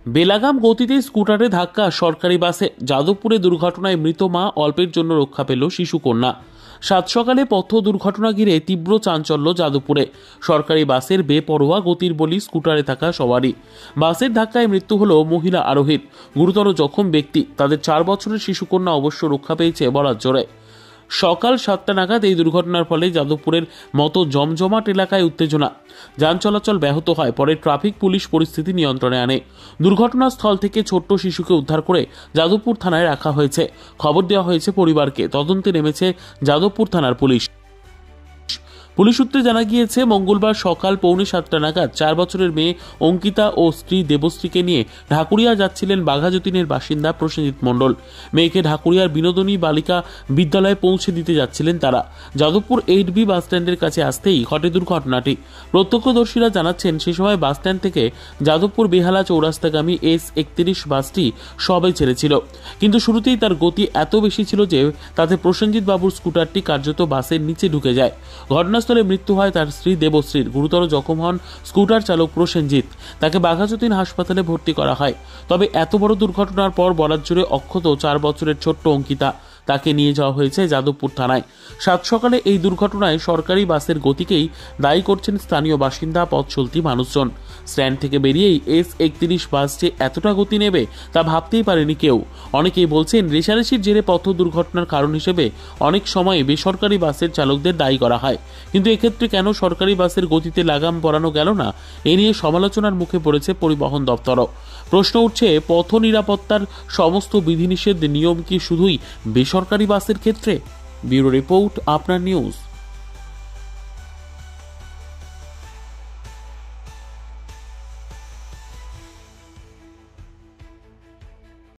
বেলাগাম গতিতে স্কুটারে ধাক্কা সরকারি বাসে। যাদবপুরে দুর্ঘটনায় মৃত মা, অল্পের জন্য রক্ষা পেল শিশুকন্যা। সাত সকালে পথ দুর্ঘটনা ঘিরে তীব্র চাঞ্চল্য যাদবপুরে। সরকারি বাসের বেপরোয়া গতির বলি স্কুটারে থাকা সবারই। বাসের ধাক্কায় মৃত্যু হলো মহিলা আরোহীর। গুরুতর জখম ব্যক্তি, তাদের 4 বছরের শিশুকন্যা অবশ্য রক্ষা পেয়েছে বলার জোরে। সকাল 7টা নাগাদ এই দুর্ঘটনার ফলে যাদবপুরের মতো জমজমাট এলাকায় উত্তেজনা, যান চলাচল ব্যাহত হয়। পরে ট্রাফিক পুলিশ পরিস্থিতি নিয়ন্ত্রণে আনে। দুর্ঘটনাস্থল থেকে ছোট্ট শিশুকে উদ্ধার করে যাদবপুর থানায় রাখা হয়েছে। খবর দেওয়া হয়েছে পরিবারকে। তদন্তে নেমেছে যাদবপুর থানার পুলিশ। পুলিশ সূত্রে জানা গিয়েছে, মঙ্গলবার সকাল 6:45 নাগাদ 4 বছরের মেয়ে অঙ্কিতা ও স্ত্রী দেবশ্রীকে নিয়ে ঢাকুরিয়া যাচ্ছিলেন বাঘাযতীনের বাসিন্দা প্রসেনজিৎ মণ্ডল। মেয়েকে ঢাকুরিয়ার বিনোদিনী বালিকা বিদ্যালয়ে পৌঁছে দিতে যাচ্ছিলেন তারা। যাদবপুর 8B বাস স্ট্যান্ডের কাছে আসতেই ঘটে দুর্ঘটনাটি। প্রত্যক্ষদর্শীরা জানাচ্ছেন, সে সময় বাস স্ট্যান্ড থেকে যাদবপুর বেহালা চৌরাস্তাগামী S31 বাসটি সবে ছেড়েছিল। কিন্তু শুরুতেই তার গতি এত বেশি ছিল যে তাতে প্রসেনজিৎ বাবুর স্কুটারটি কার্যত বাসের নিচে ঢুকে যায়। ঘটনাস্থলে মৃত্যু হয় তার স্ত্রী দেবশ্রীর। গুরুতর জখম হন স্কুটার চালক প্রসেনজিৎ। তাকে বাঘাযতীন হাসপাতালে ভর্তি করা হয়। তবে এত বড় দুর্ঘটনার পর বলার জোরে অক্ষত 4 বছরের ছোট্ট অঙ্কিতা, তাকে নিয়ে যাওয়া হয়েছে যাদবপুর থানায়। সাত সকালে এই দুর্ঘটনায় সরকারি বাসের গতিকেই দায়ী করছেন স্থানীয় বাসিন্দা, পথ চলতি মানুষজন। স্ট্যান্ড থেকে বেরিয়েই S31 বাস যে এতটা গতি নেবে তা ভাবতেই পারেনি কেউ। অনেকেই বলছেন, রেষারেষির জেরে পথ দুর্ঘটনার কারণ হিসেবে অনেক সময় বেসরকারি বাসের চালকদের দায়ী করা হয়। কিন্তু এক্ষেত্রে কেন সরকারি বাসের গতিতে লাগাম পরানো গেল না, এ নিয়ে সমালোচনার মুখে পড়েছে পরিবহন দপ্তরও। প্রশ্ন উঠছে, পথ নিরাপত্তার সমস্ত বিধিনিষেধ নিয়ম কি শুধুই বেসরকারি বাসের ক্ষেত্রে? ব্যুরো রিপোর্ট, আপনার নিউজ।